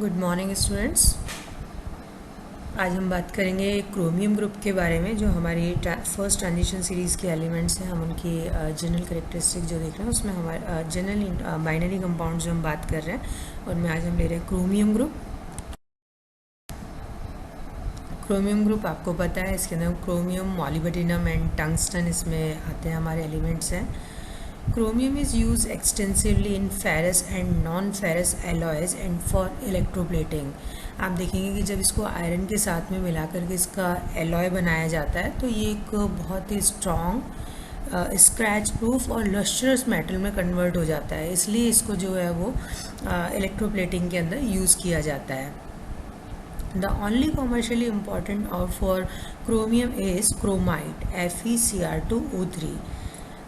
Good morning students. आज हम बात करेंगे क्रोमियम ग्रुप के बारे में। जो हमारी फर्स्ट ट्रांजिशन सीरीज़ के एलिमेंट्स हैं, हम उनकी जनरल करेक्टरिस्टिक जो देख रहे हैं उसमें हमारे जनरल बाइनरी कंपाउंड जो हम बात कर रहे हैं उनमें आज हम ले रहे हैं क्रोमियम ग्रुप। क्रोमियम ग्रुप आपको पता है, इसके अंदर क्रोमियम, मॉलिब्डेनम एंड टंगस्टन इसमें आते हैं, हमारे एलिमेंट्स हैं। Chromium is used extensively in ferrous and non-ferrous alloys and for electroplating। आप देखेंगे कि जब इसको आयरन के साथ में मिला करके इसका एलॉय बनाया जाता है तो ये एक बहुत ही स्ट्रॉन्ग स्क्रैच प्रूफ और लस्ट्रस मेटल में कन्वर्ट हो जाता है, इसलिए इसको जो है वो इलेक्ट्रोप्लेटिंग के अंदर यूज़ किया जाता है। The only commercially important or for chromium is chromite FeCr2O3।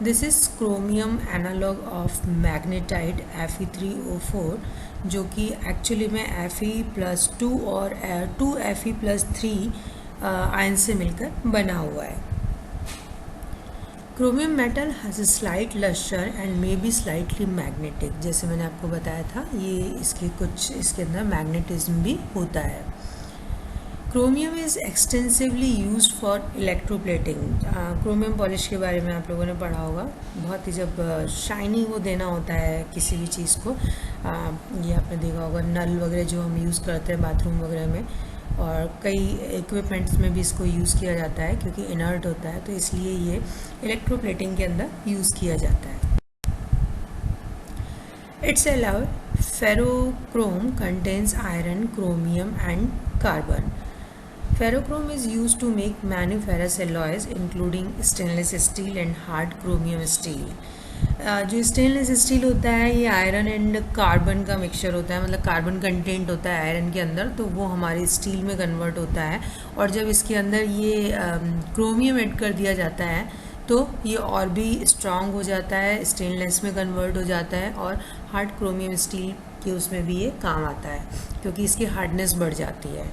This is chromium analogue of magnetite Fe3O4, जो कि एक्चुअली में Fe+2 और 2Fe+3 आयन से मिलकर बना हुआ है। Chromium metal has a slight lustre and may be slightly magnetic. जैसे मैंने आपको बताया था, ये इसके अंदर मैग्नेटिज्म भी होता है। Chromium is extensively used for electroplating. Chromium polish के बारे में आप लोगों ने पढ़ा होगा। बहुत ही जब शाइनी वो देना होता है किसी भी चीज़ को, ये आपने देखा होगा नल वगैरह जो हम यूज़ करते हैं बाथरूम वगैरह में, और कई इक्विपमेंट्स में भी इसको यूज़ किया जाता है क्योंकि इनर्ट होता है, तो इसलिए ये इलेक्ट्रोप्लेटिंग के अंदर यूज़ किया जाता है। It's allowed ferrochrome contains iron, chromium and carbon. Ferrochrome is used to make many ferrous alloys including stainless steel and hard chromium steel। जो स्टेनलेस स्टील होता है ये आयरन एंड कार्बन का मिक्सचर होता है, मतलब कार्बन कंटेंट होता है आयरन के अंदर, तो वो हमारी स्टील में कन्वर्ट होता है। और जब इसके अंदर ये क्रोमियम ऐड कर दिया जाता है तो ये और भी स्ट्रॉन्ग हो जाता है, स्टेनलेस में कन्वर्ट हो जाता है, और हार्ड क्रोमियम स्टील के उसमें भी ये काम आता है क्योंकि इसकी हार्डनेस बढ़ जाती है।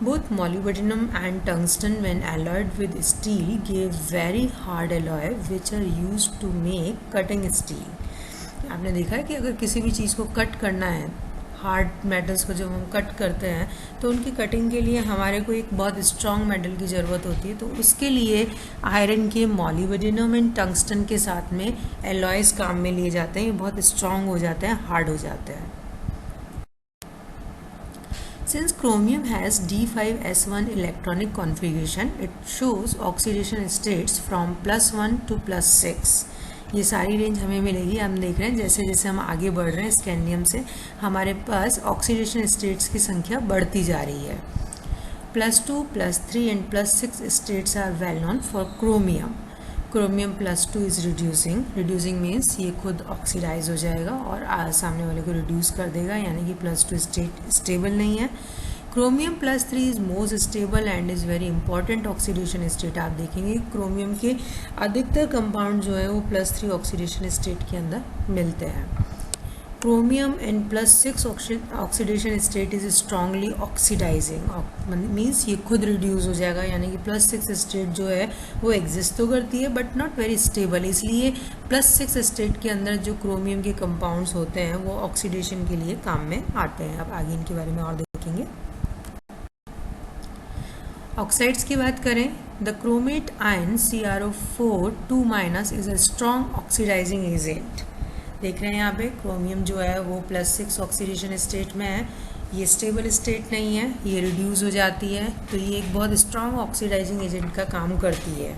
Both molybdenum and tungsten when alloyed with steel give very hard alloy which are used to make cutting steel। आपने देखा है कि अगर किसी भी चीज़ को कट करना है, हार्ड मेटल्स को जब हम कट करते हैं तो उनकी कटिंग के लिए हमारे को एक बहुत स्ट्रॉन्ग मेटल की ज़रूरत होती है, तो उसके लिए आयरन के मॉलिब्डेनम एंड टंगस्टन के साथ में एलॉयज़ काम में लिए जाते हैं। ये बहुत स्ट्रॉन्ग हो जाते हैं, हार्ड हो जाते हैं। Since chromium has D5S1 electronic configuration, it shows oxidation states from +1 to +6। ये सारी रेंज हमें मिलेगी। हम देख रहे हैं जैसे जैसे हम आगे बढ़ रहे हैं स्कैंडियम से, हमारे पास ऑक्सीडेशन स्टेट्स की संख्या बढ़ती जा रही है। +2, +3 and +6 states are well known for chromium. Chromium +2 is reducing means ये खुद ऑक्सीडाइज हो जाएगा और सामने वाले को रिड्यूस कर देगा, यानी कि +2 स्टेट स्टेबल नहीं है। Chromium +3 is most stable and is very important oxidation state. आप देखेंगे क्रोमियम के अधिकतर कंपाउंड जो है वो +3 ऑक्सीडेशन स्टेट के अंदर मिलते हैं। Chromium in +6 oxidation state is strongly oxidising, means ये खुद रिड्यूस हो जाएगा, यानी कि +6 स्टेट जो है वो एग्जिस्ट तो करती है बट नॉट वेरी स्टेबल, इसलिए +6 स्टेट के अंदर जो क्रोमियम के कंपाउंड्स होते हैं वो ऑक्सीडेशन के लिए काम में आते हैं। अब आगे इनके बारे में और देखेंगे। ऑक्साइड्स की बात करें, the chromate ion CrO4 2- is a strong oxidising agent. देख रहे हैं यहाँ पे क्रोमियम जो है वो +6 ऑक्सीडेशन स्टेट में है, ये स्टेबल स्टेट नहीं है, ये रिड्यूस हो जाती है, तो ये एक बहुत स्ट्रॉन्ग ऑक्सीडाइजिंग एजेंट का काम करती है।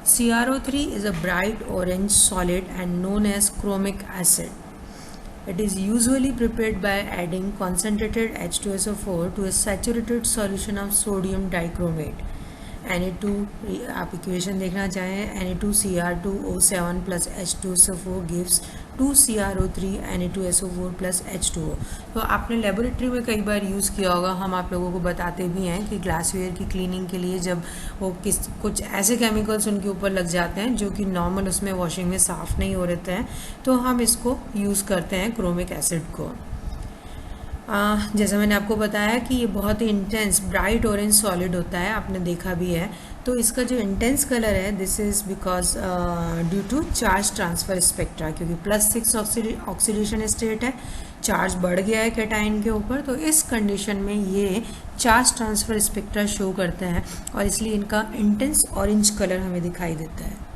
CrO3 is a bright orange solid and known as chromic acid. It is usually prepared by adding concentrated H2SO4 to a saturated solution of sodium dichromate. Na2, आप इक्वेशन देखना चाहें, Na2Cr2O7 + H2SO4 gives 2CrO3 Na2SO4 + H2O। तो आपने laboratory में कई बार use किया होगा, हम आप लोगों को बताते भी हैं कि ग्लासवेयर की क्लीनिंग के लिए जब वो कुछ ऐसे केमिकल्स उनके ऊपर लग जाते हैं जो कि नॉर्मल उसमें वॉशिंग में साफ़ नहीं हो रहते हैं, तो हम इसको यूज़ करते हैं क्रोमिक एसिड को। जैसा मैंने आपको बताया कि ये बहुत ही इंटेंस ब्राइट ऑरेंज सॉलिड होता है, आपने देखा भी है, तो इसका जो इंटेंस कलर है this is because due to charge transfer spectra, क्योंकि +6 ऑक्सीडेशन स्टेट है चार्ज बढ़ गया है कैटायन के ऊपर, तो इस कंडीशन में ये चार्ज ट्रांसफ़र स्पेक्ट्रा शो करते हैं और इसलिए इनका इंटेंस ऑरेंज कलर हमें दिखाई देता है।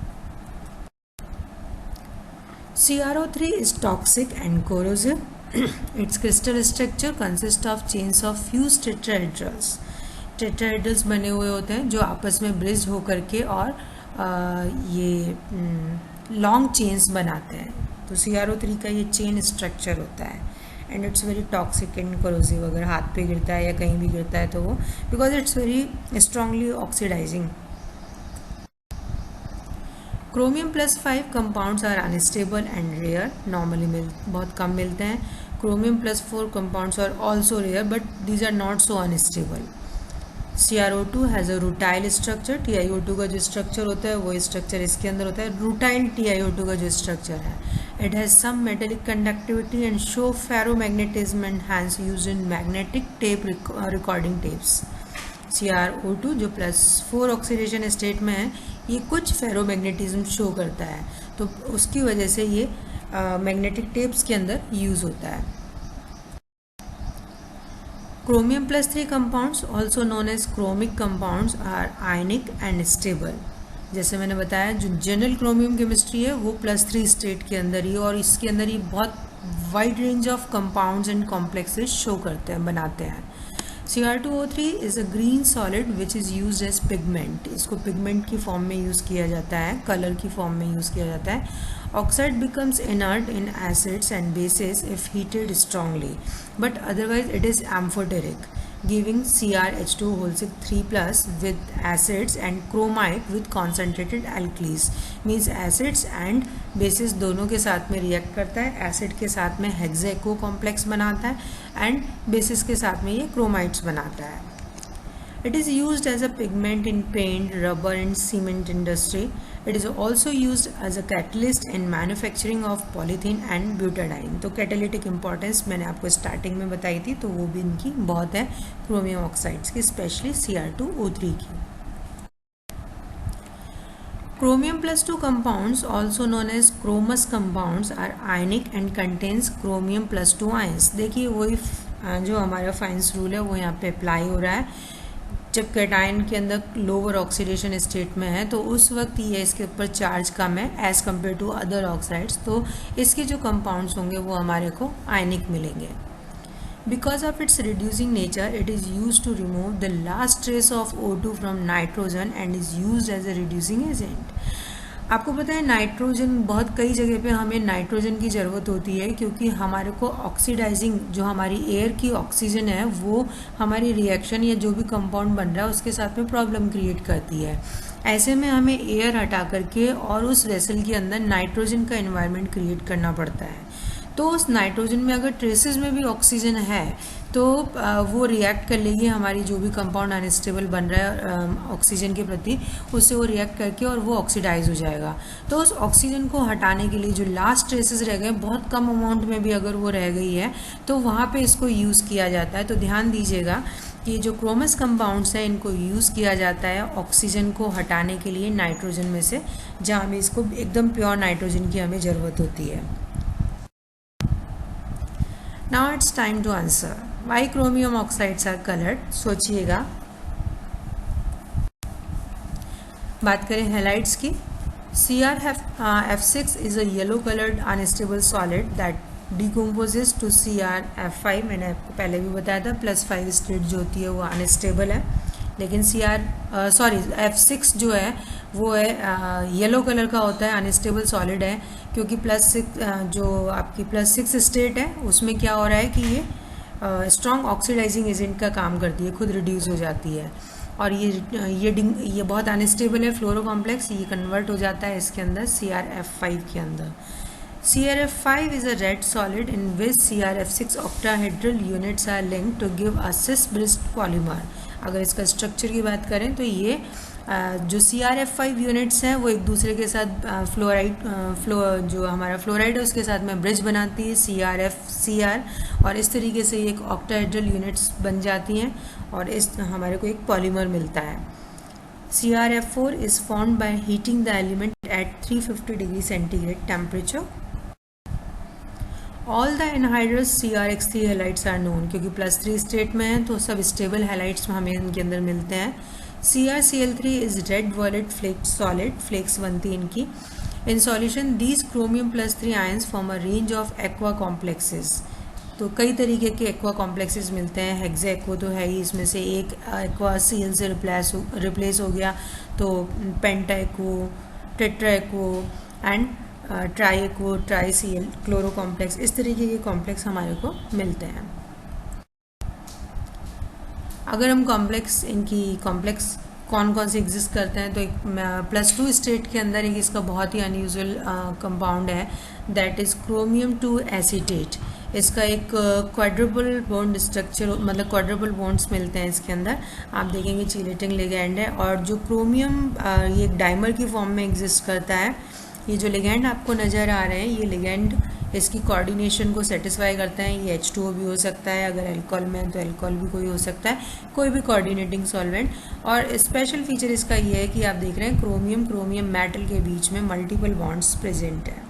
CrO3 is toxic and corrosive. Its crystal structure consists of chains of fused tetrahedrals. टेट्राहेड्रल्स बने हुए होते हैं जो आपस में ब्रिज होकर के और ये लॉन्ग चेन्स बनाते हैं। तो CrO3 का ये चेन स्ट्रक्चर होता है and it's very toxic and corrosive. अगर हाथ पे गिरता है या कहीं भी गिरता है तो वो because it's very strongly oxidising. Chromium +5 compounds are unstable and rare, normally बहुत कम मिलते हैं। Chromium +4 compounds are also rare but these are not so unstable. CrO2 has a rutile structure, TiO2 का जो स्ट्रक्चर होता है वो स्ट्रक्चर इसके अंदर होता है। रूटाइल TiO2 का जो स्ट्रक्चर है, it has some metallic conductivity and show ferromagnetism and hence used in magnetic tape recording tapes. CrO2 जो +4 ऑक्सीडेशन स्टेट में है, ये कुछ फेरोमैग्नेटिज्म शो करता है, तो उसकी वजह से ये मैग्नेटिक टेप्स के अंदर यूज़ होता है। Chromium +3 compounds also known as chromic compounds are ionic and stable. जैसे मैंने बताया जो जनरल क्रोमियम केमिस्ट्री है वो +3 स्टेट के अंदर ही, और इसके अंदर ही बहुत wide range of compounds and complexes show करते हैं, बनाते हैं। Cr2O3 is a green solid which is use as pigment. इसको पिगमेंट की फॉर्म में यूज़ किया जाता है, कलर की फॉर्म में यूज़ किया जाता है। Oxide becomes inert in acids and bases if heated strongly but otherwise it is amphoteric, giving CrH2O3+ with acids and chromite with concentrated alkalis, means acids and bases दोनों के साथ में react करता है। एसिड के साथ में हेक्सेको कॉम्प्लेक्स बनाता है एंड बेसिस के साथ में ये क्रोमाइट्स बनाता है। It is used as a pigment in paint, rubber and cement industry. It is also used as a catalyst in manufacturing of polythene and butadiene. तो कैटालिटिक इम्पोर्टेंस मैंने आपको स्टार्टिंग में बताई थी, तो वो भी इनकी बहुत है क्रोमियम ऑक्साइड्स की, स्पेशली Cr2O3 की। Chromium +2 compounds, also known as chromous compounds, are ionic and contains chromium +2 ions. देखिए वही जो हमारा फाइंस रूल है वो यहाँ पे अप्लाई हो रहा है। जब कैटायन के अंदर लोअर ऑक्सीडेशन स्टेट में है तो उस वक्त ये इसके ऊपर चार्ज कम है as compare to other oxides, तो इसके जो कंपाउंड्स होंगे वो हमारे को आयनिक मिलेंगे। Because of its reducing nature, it is used to remove the last trace of O2 from nitrogen and is used as a reducing agent. आपको पता है नाइट्रोजन बहुत कई जगह पे हमें नाइट्रोजन की ज़रूरत होती है, क्योंकि हमारे को ऑक्सीडाइजिंग जो हमारी एयर की ऑक्सीजन है वो हमारी रिएक्शन या जो भी कंपाउंड बन रहा है उसके साथ में प्रॉब्लम क्रिएट करती है। ऐसे में हमें एयर हटा करके और उस वेसल के अंदर नाइट्रोजन का एनवायरनमेंट क्रिएट करना पड़ता है। तो उस नाइट्रोजन में अगर ट्रेसेस में भी ऑक्सीजन है तो वो रिएक्ट कर लेगी, हमारी जो भी कंपाउंड अनस्टेबल बन रहा है ऑक्सीजन के प्रति, उससे वो रिएक्ट करके और वो ऑक्सीडाइज हो जाएगा। तो उस ऑक्सीजन को हटाने के लिए जो लास्ट ट्रेसेस रह गए, बहुत कम अमाउंट में भी अगर वो रह गई है तो वहाँ पे इसको यूज़ किया जाता है। तो ध्यान दीजिएगा कि जो क्रोमस कंपाउंड्स हैं इनको यूज़ किया जाता है ऑक्सीजन को हटाने के लिए नाइट्रोजन में से, जहाँ हमें इसको एकदम प्योर नाइट्रोजन की हमें ज़रूरत होती है। Now it's time to answer why chromium oxides are colored. सोचिएगा। बात करें हैलाइड्स की, CrF6 is a yellow colored unstable solid that decomposes to CrF5. मैंने आपको पहले भी बताया था +5 स्टेट जो होती है वो अनस्टेबल है, लेकिन F6 जो है वो है येलो कलर का होता है, अनस्टेबल सॉलिड है, क्योंकि +6 जो आपकी +6 स्टेट है उसमें क्या हो रहा है कि ये स्ट्रॉन्ग ऑक्सीडाइजिंग एजेंट का काम करती है, खुद रिड्यूस हो जाती है, और ये बहुत अनस्टेबल है फ्लोरो कॉम्प्लेक्स, ये कन्वर्ट हो जाता है इसके अंदर CrF5 के अंदर। CrF5 is a red solid in which CrF6 octahedral units are linked to give a cis-bridged polymer. अगर इसका स्ट्रक्चर की बात करें तो ये जो CrF5 यूनिट्स हैं वो एक दूसरे के साथ जो हमारा फ्लोराइड है उसके साथ में ब्रिज बनाती है CrFCr, और इस तरीके से ये एक ऑक्टाहेड्रल यूनिट्स बन जाती हैं और इस हमारे को एक पॉलीमर मिलता है। CrF4 is formed by heating the element at 350 degree centigrade temperature. All the anhydrous CrX3 halides are known, क्योंकि +3 स्टेट में है तो सब स्टेबल हैलाइड्स हमें इनके अंदर मिलते हैं. CrCl3 is red violet flakes solid, flakes बनती है इनकी. In solution these chromium +3 ions form a range of aqua complexes. तो कई तरीके के एक्वा कॉम्प्लेक्सेस मिलते हैं. हेक्सा एक्वा तो है ही, इसमें से एक एक्वा Cl से रिप्लेस हो गया, तो penta aquo, tetra aquo and tri aquo, tri Cl chloro complex, इस तरीके के कॉम्प्लेक्स हमारे को मिलते हैं. अगर हम इनकी कॉम्प्लेक्स कौन कौन से एग्जिस्ट करते हैं, तो एक +2 स्टेट के अंदर एक इसका बहुत ही अनयूजुअल कंपाउंड है, दैट इज़ क्रोमियम 2 एसीटेट. इसका एक क्वाड्रुपल बॉन्ड स्ट्रक्चर, मतलब क्वाड्रुपल बॉन्ड्स मिलते हैं इसके अंदर. आप देखेंगे चीलेटिंग लिगैंड है, और जो क्रोमियम ये एक डाइमर की फॉर्म में एग्जिस्ट करता है. ये जो लिगैंड आपको नज़र आ रहे हैं, ये लिगैंड इसकी कोऑर्डिनेशन को सेटिस्फाई करते हैं. ये H2O भी हो सकता है, अगर अल्कोहल में है तो अल्कोहल भी कोई हो सकता है, कोई भी कोऑर्डिनेटिंग सॉल्वेंट. और स्पेशल फीचर इसका ये है कि आप देख रहे हैं क्रोमियम मेटल के बीच में मल्टीपल बॉन्ड्स प्रेजेंट है.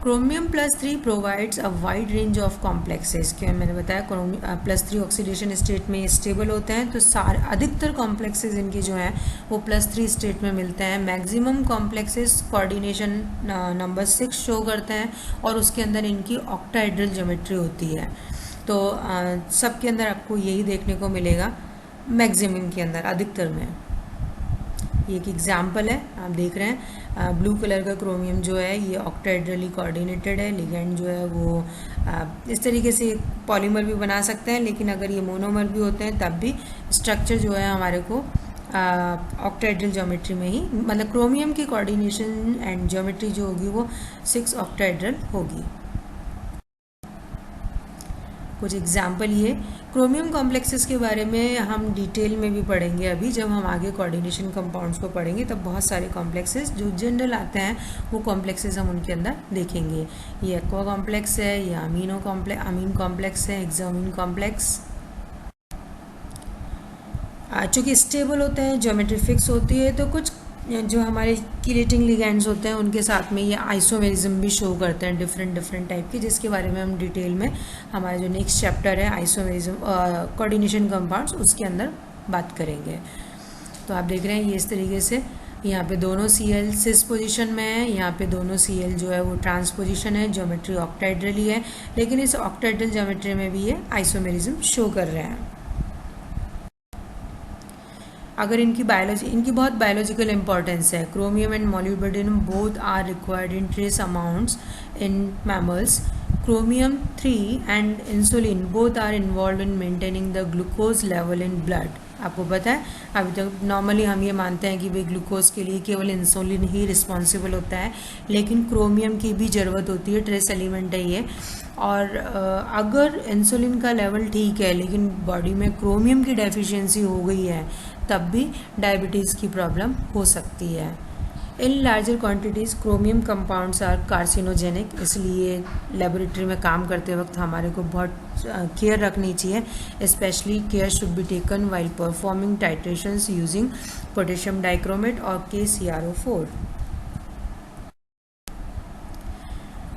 Chromium +3 provides a wide range of complexes. क्या मैंने बताया, +3 ऑक्सीडेशन स्टेट में स्टेबल होते हैं, तो अधिकतर कॉम्प्लेक्सेस इनके जो हैं वो +3 स्टेट में मिलते हैं. Maximum complexes coordination number 6 show करते हैं, और उसके अंदर इनकी ऑक्टाहेड्रल ज्योमेट्री होती है. तो सब के अंदर आपको यही देखने को मिलेगा, मैक्सिमम के अंदर, अधिकतर में. ये एक एग्जाम्पल है, आप देख रहे हैं ब्लू कलर का क्रोमियम जो है ये ऑक्टाहेड्रली कोऑर्डिनेटेड है. लिगैंड जो है वो इस तरीके से पॉलीमर भी बना सकते हैं, लेकिन अगर ये मोनोमर भी होते हैं तब भी स्ट्रक्चर जो है हमारे को ऑक्टाहेड्रल ज्योमेट्री में ही, मतलब क्रोमियम की कोऑर्डिनेशन एंड ज्योमेट्री जो होगी वो 6 ऑक्टाहेड्रल होगी. कुछ एग्जाम्पल ये. क्रोमियम कॉम्प्लेक्सेस के बारे में हम डिटेल में भी पढ़ेंगे. अभी जब हम आगे कोऑर्डिनेशन कंपाउंड्स को पढ़ेंगे तब बहुत सारे कॉम्प्लेक्सेस जो जनरल आते हैं वो कॉम्प्लेक्सेस हम उनके अंदर देखेंगे. ये एक्वा कॉम्प्लेक्स है, ये अमीन कॉम्प्लेक्स है, हेक्सामीन कॉम्प्लेक्स. चूँकि स्टेबल होते हैं, ज्योमेट्री फिक्स होती है, तो कुछ जो हमारे कीलेटिंग लिगैंड्स होते हैं उनके साथ में ये आइसोमेरिज्म भी शो करते हैं डिफरेंट टाइप के, जिसके बारे में हम डिटेल में हमारा जो नेक्स्ट चैप्टर है आइसोमेरिज्म कोऑर्डिनेशन कंपाउंड्स, उसके अंदर बात करेंगे. तो आप देख रहे हैं ये इस तरीके से यहाँ पे दोनों Cl सिस पोजीशन में है, यहाँ पे दोनों Cl जो है वो ट्रांस पोजीशन है, ज्योमेट्री ऑक्टाहेड्रली है, लेकिन इस ऑक्टाहेड्रल ज्योमेट्री में भी ये आइसोमेरिज्म शो कर रहे हैं. अगर इनकी बहुत बायोलॉजिकल इंपॉर्टेंस है. Chromium and molybdenum both are required in trace amounts in mammals. Chromium 3 and insulin both are involve in maintaining the glucose level in blood. आपको पता है अभी तक नॉर्मली हम ये मानते हैं कि भाई ग्लूकोज के लिए केवल इंसुलिन ही रिस्पॉन्सिबल होता है, लेकिन क्रोमियम की भी ज़रूरत होती है, ट्रेस एलिमेंट है ये. और अगर इंसुलिन का लेवल ठीक है लेकिन बॉडी में क्रोमियम की डेफिशिएंसी हो गई है, तब भी डायबिटीज़ की प्रॉब्लम हो सकती है. In larger quantities chromium compounds are carcinogenic, इसलिए लेबोरेटरी में काम करते वक्त हमारे को बहुत केयर रखनी चाहिए. Specially care should be taken while performing titrations using potassium dichromate और KCrO4.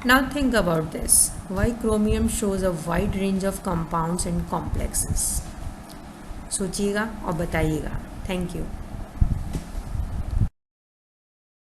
Now think about this. Why chromium shows a wide range of compounds and complexes? सोचिएगा और बताइएगा. Thank you.